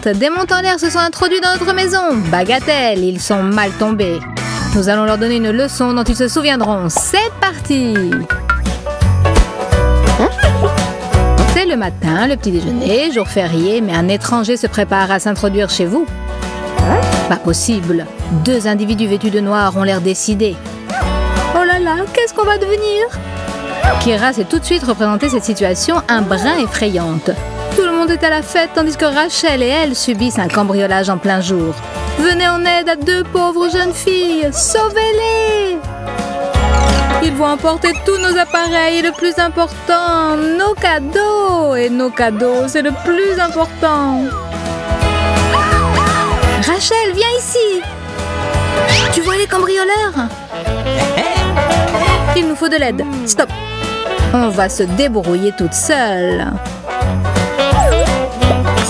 Certes, des montes en l'air se sont introduits dans notre maison. Bagatelle, ils sont mal tombés. Nous allons leur donner une leçon dont ils se souviendront. C'est parti! C'est le matin, le petit déjeuner, jour férié, mais un étranger se prépare à s'introduire chez vous. Pas possible. 2 individus vêtus de noir ont l'air décidés. Oh là là, qu'est-ce qu'on va devenir? Kira s'est tout de suite représenté cette situation un brin effrayante. Tout le monde est à la fête tandis que Rachel et elle subissent un cambriolage en plein jour. Venez en aide à 2 pauvres jeunes filles. Sauvez-les! Ils vont emporter tous nos appareils et le plus important, nos cadeaux. Et nos cadeaux, c'est le plus important. Rachel, viens ici. Tu vois les cambrioleurs? Il nous faut de l'aide. Stop. On va se débrouiller toute seule.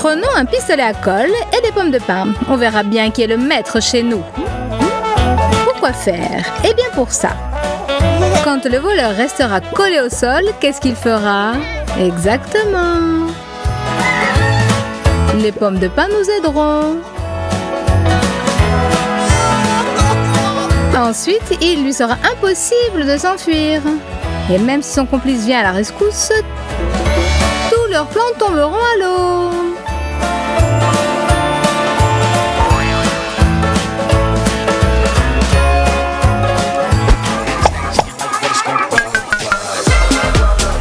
Prenons un pistolet à colle et des pommes de pin. On verra bien qui est le maître chez nous. Pourquoi faire? Eh bien pour ça. Quand le voleur restera collé au sol, qu'est-ce qu'il fera? Exactement. Les pommes de pin nous aideront. Ensuite, il lui sera impossible de s'enfuir. Et même si son complice vient à la rescousse, tous leurs plans tomberont à l'eau.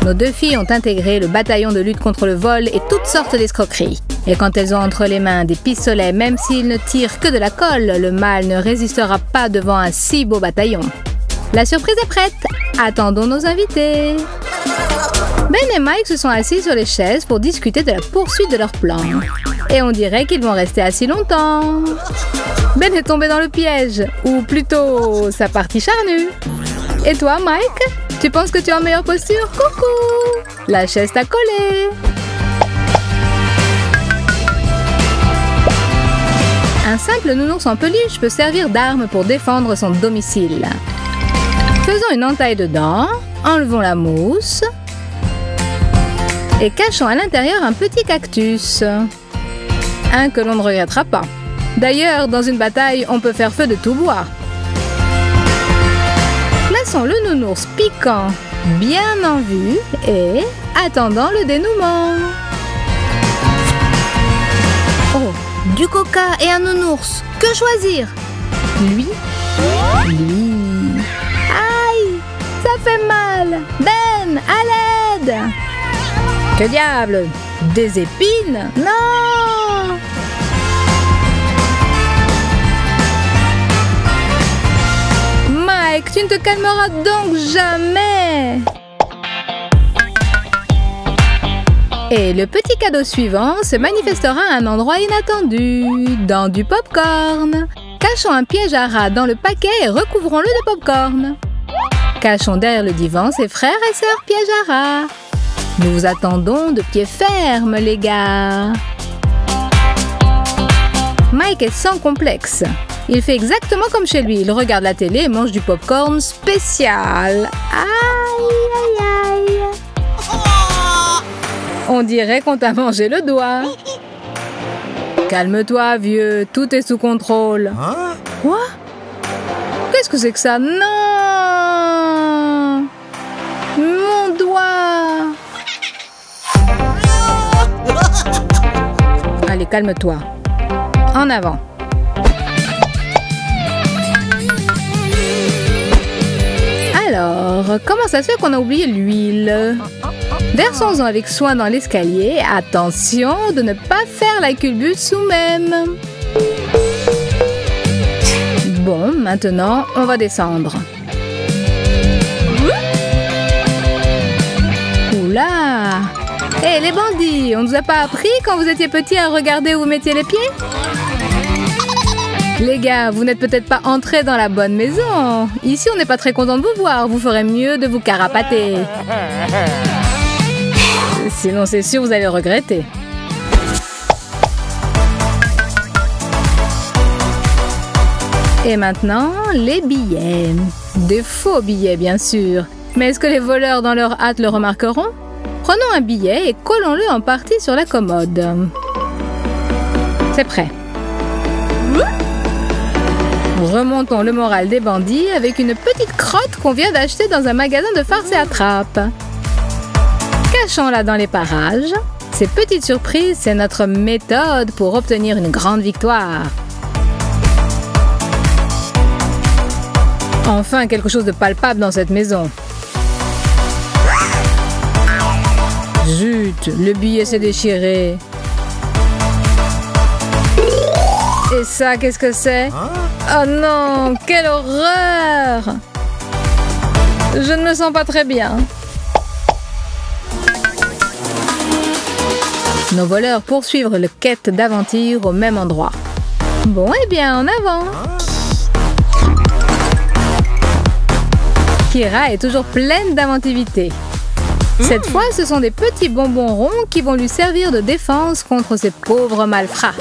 Nos 2 filles ont intégré le bataillon de lutte contre le vol et toutes sortes d'escroqueries. Et quand elles ont entre les mains des pistolets, même s'ils ne tirent que de la colle, le mal ne résistera pas devant un si beau bataillon. La surprise est prête. Attendons nos invités. Ben et Mike se sont assis sur les chaises pour discuter de la poursuite de leur plan. Et on dirait qu'ils vont rester assis longtemps. Ben est tombé dans le piège, ou plutôt sa partie charnue. Et toi, Mike? Tu penses que tu es en meilleure posture? Coucou! La chaise t'a collé. Un simple nounours en peluche peut servir d'arme pour défendre son domicile. Faisons une entaille dedans, enlevons la mousse et cachons à l'intérieur un petit cactus. Un que l'on ne regrettera pas. D'ailleurs, dans une bataille, on peut faire feu de tout bois. Plaçons le nounours piquant bien en vue et attendant le dénouement. Oh, du coca et un nounours. Que choisir? Lui? Lui. Aïe, ça fait mal. Ben, à l'aide. Que diable? Des épines? Non! Mike, tu ne te calmeras donc jamais! Et le petit cadeau suivant se manifestera à un endroit inattendu, dans du pop-corn. Cachons un piège à rat dans le paquet et recouvrons-le de pop-corn. Cachons derrière le divan ses frères et sœurs piège à rat. Nous vous attendons de pied ferme, les gars. Mike est sans complexe. Il fait exactement comme chez lui. Il regarde la télé et mange du popcorn spécial. Aïe, aïe, aïe. On dirait qu'on t'a mangé le doigt. Calme-toi, vieux. Tout est sous contrôle. Hein? Quoi? Qu'est-ce que c'est que ça? Non! Mon doigt! Allez, calme-toi. En avant. Alors, comment ça se fait qu'on a oublié l'huile? Versons-en avec soin dans l'escalier. Attention de ne pas faire la culbute nous-mêmes. Bon, maintenant, on va descendre. Oula! Hé, les bandits, on ne vous a pas appris quand vous étiez petits à regarder où vous mettiez les pieds? Les gars, vous n'êtes peut-être pas entrés dans la bonne maison. Ici, on n'est pas très content de vous voir. Vous ferez mieux de vous carapater. Sinon, c'est sûr, vous allez le regretter. Et maintenant, les billets. Des faux billets, bien sûr. Mais est-ce que les voleurs dans leur hâte le remarqueront? Prenons un billet et collons-le en partie sur la commode. C'est prêt. Remontons le moral des bandits avec une petite crotte qu'on vient d'acheter dans un magasin de farce et attrape. Cachons-la dans les parages. Ces petites surprises, c'est notre méthode pour obtenir une grande victoire. Enfin, quelque chose de palpable dans cette maison. Zut, le billet s'est déchiré. Et ça, qu'est-ce que c'est? Oh non, quelle horreur! Je ne me sens pas très bien. Nos voleurs poursuivent le quête d'aventure au même endroit. Bon, eh bien, en avant! Kira est toujours pleine d'inventivité. Cette fois, ce sont des petits bonbons ronds qui vont lui servir de défense contre ces pauvres malfrats.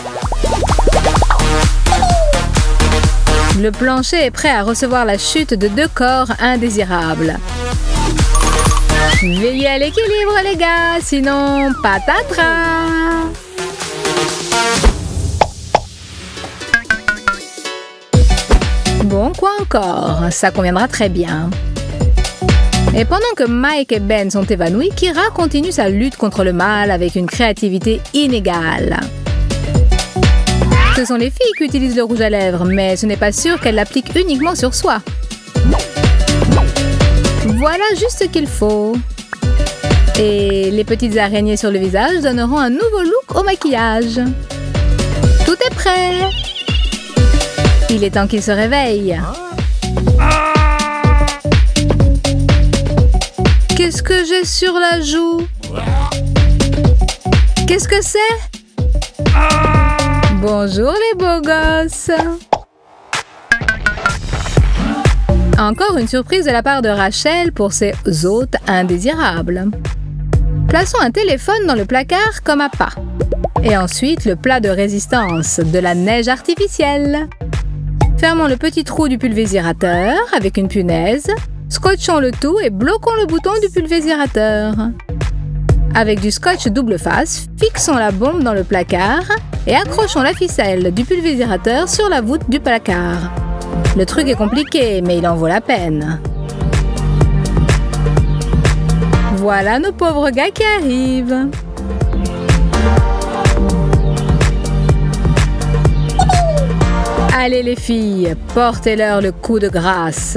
Le plancher est prêt à recevoir la chute de 2 corps indésirables. Veillez à l'équilibre, les gars, sinon patatras! Bon, quoi encore? Ça conviendra très bien. Et pendant que Mike et Ben sont évanouis, Kira continue sa lutte contre le mal avec une créativité inégale. Ce sont les filles qui utilisent le rouge à lèvres, mais ce n'est pas sûr qu'elles l'appliquent uniquement sur soi. Voilà juste ce qu'il faut. Et les petites araignées sur le visage donneront un nouveau look au maquillage. Tout est prêt. Il est temps qu'il se réveille. Qu'est-ce que j'ai sur la joue? Qu'est-ce que c'est? Bonjour les beaux gosses! Encore une surprise de la part de Rachel pour ses hôtes indésirables. Plaçons un téléphone dans le placard comme appât. Et ensuite le plat de résistance, de la neige artificielle. Fermons le petit trou du pulvérisateur avec une punaise. Scotchons le tout et bloquons le bouton du pulvérisateur. Avec du scotch double face, fixons la bombe dans le placard et accrochons la ficelle du pulvérisateur sur la voûte du placard. Le truc est compliqué, mais il en vaut la peine. Voilà nos pauvres gars qui arrivent. Allez les filles, portez-leur le coup de grâce.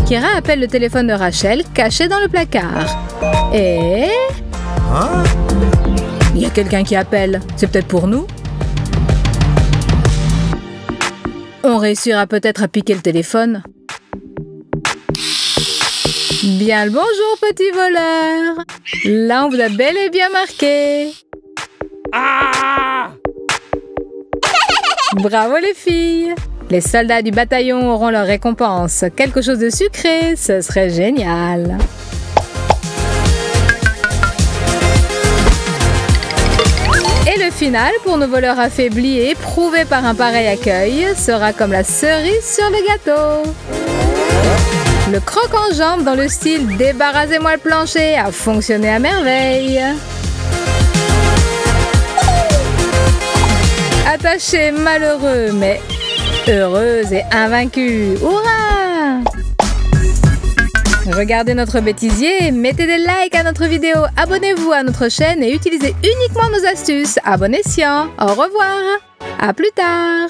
Kira appelle le téléphone de Rachel caché dans le placard. Et... il y a quelqu'un qui appelle. C'est peut-être pour nous? On réussira peut-être à piquer le téléphone. Bien le bonjour, petit voleur. Là, on vous a bel et bien marqué. Bravo les filles. Les soldats du bataillon auront leur récompense. Quelque chose de sucré, ce serait génial. Et le final, pour nos voleurs affaiblis et éprouvés par un pareil accueil, sera comme la cerise sur le gâteau. Le croc en jambe dans le style « Débarrassez-moi le plancher » a fonctionné à merveille. Attachés malheureux, mais heureuse et invaincue. Hurrah! Regardez notre bêtisier, mettez des likes à notre vidéo, abonnez-vous à notre chaîne et utilisez uniquement nos astuces. À bon escient. Au revoir. À plus tard.